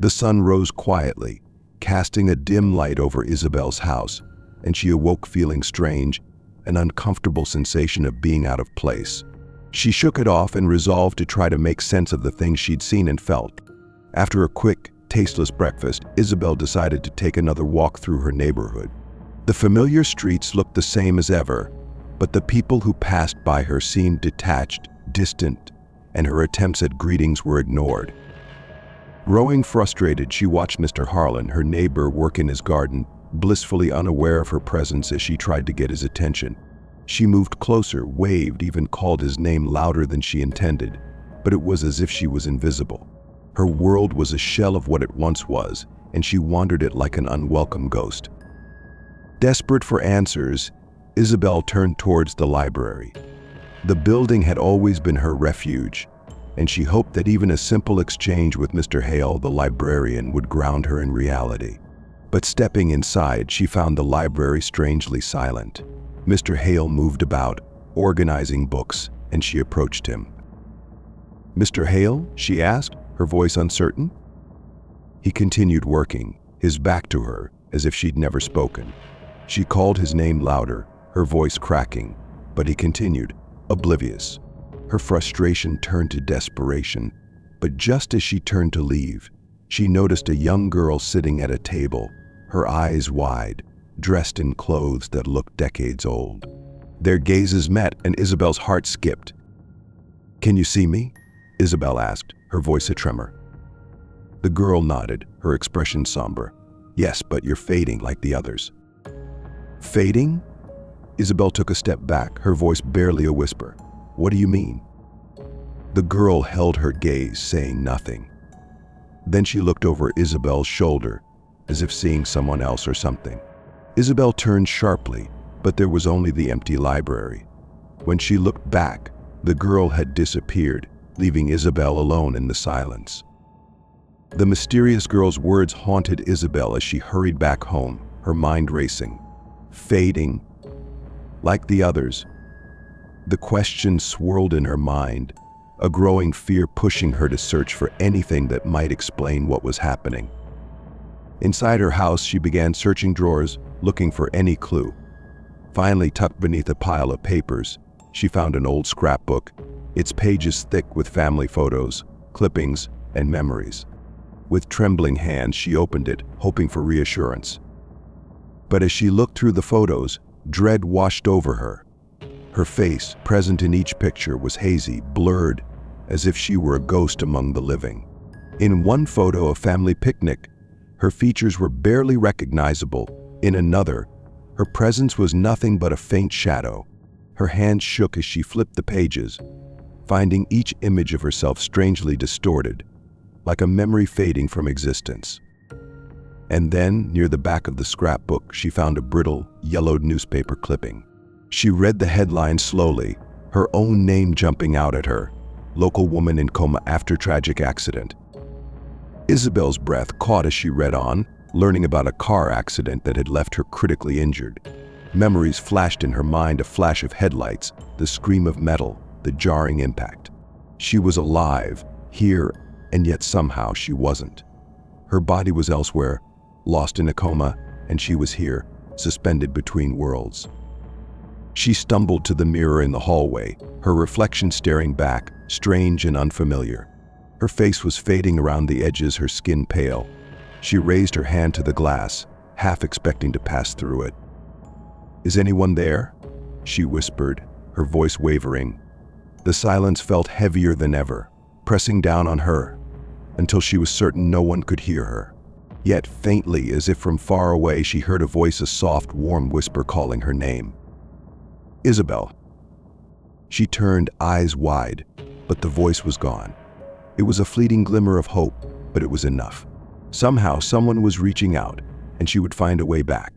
The sun rose quietly, casting a dim light over Isabelle's house, and she awoke feeling strange, an uncomfortable sensation of being out of place. She shook it off and resolved to try to make sense of the things she'd seen and felt. After a quick, tasteless breakfast, Isabelle decided to take another walk through her neighborhood. The familiar streets looked the same as ever, but the people who passed by her seemed detached, distant, and her attempts at greetings were ignored. Growing frustrated, she watched Mr. Harlan, her neighbor, work in his garden, blissfully unaware of her presence as she tried to get his attention. She moved closer, waved, even called his name louder than she intended, but it was as if she was invisible. Her world was a shell of what it once was, and she wandered it like an unwelcome ghost. Desperate for answers, Isabelle turned towards the library. The building had always been her refuge, and she hoped that even a simple exchange with Mr. Hale, the librarian, would ground her in reality. But stepping inside, she found the library strangely silent. Mr. Hale moved about, organizing books, and she approached him. "Mr. Hale?" she asked, her voice uncertain. He continued working, his back to her, as if she'd never spoken. She called his name louder, her voice cracking, but he continued, oblivious. Her frustration turned to desperation, but just as she turned to leave, she noticed a young girl sitting at a table, her eyes wide, dressed in clothes that looked decades old. Their gazes met, and Isabelle's heart skipped. "Can you see me?" Isabelle asked, her voice a tremor. The girl nodded, her expression somber. "Yes, but you're fading like the others." "Fading?" Isabelle took a step back, her voice barely a whisper. "What do you mean?" The girl held her gaze, saying nothing. Then she looked over Isabelle's shoulder, as if seeing someone else or something. Isabelle turned sharply, but there was only the empty library. When she looked back, the girl had disappeared, leaving Isabelle alone in the silence. The mysterious girl's words haunted Isabelle as she hurried back home, her mind racing. Fading? Like the others? The question swirled in her mind, a growing fear pushing her to search for anything that might explain what was happening. Inside her house, she began searching drawers, looking for any clue. Finally, tucked beneath a pile of papers, she found an old scrapbook, its pages thick with family photos, clippings, and memories. With trembling hands, she opened it, hoping for reassurance. But as she looked through the photos, dread washed over her. Her face, present in each picture, was hazy, blurred, as if she were a ghost among the living. In one photo, a family picnic, her features were barely recognizable. In another, her presence was nothing but a faint shadow. Her hands shook as she flipped the pages, finding each image of herself strangely distorted, like a memory fading from existence. And then, near the back of the scrapbook, she found a brittle, yellowed newspaper clipping. She read the headline slowly, her own name jumping out at her. Local woman in coma after tragic accident. Isabelle's breath caught as she read on, learning about a car accident that had left her critically injured. Memories flashed in her mind, a flash of headlights, the scream of metal, the jarring impact. She was alive, here, and yet somehow she wasn't. Her body was elsewhere, lost in a coma, and she was here, suspended between worlds. She stumbled to the mirror in the hallway, her reflection staring back, strange and unfamiliar. Her face was fading around the edges, her skin pale. She raised her hand to the glass, half expecting to pass through it. "Is anyone there?" she whispered, her voice wavering. The silence felt heavier than ever, pressing down on her, until she was certain no one could hear her. Yet faintly, as if from far away, she heard a voice, a soft, warm whisper calling her name. "Isabelle." She turned, eyes wide, but the voice was gone. It was a fleeting glimmer of hope, but it was enough. Somehow, someone was reaching out, and she would find a way back.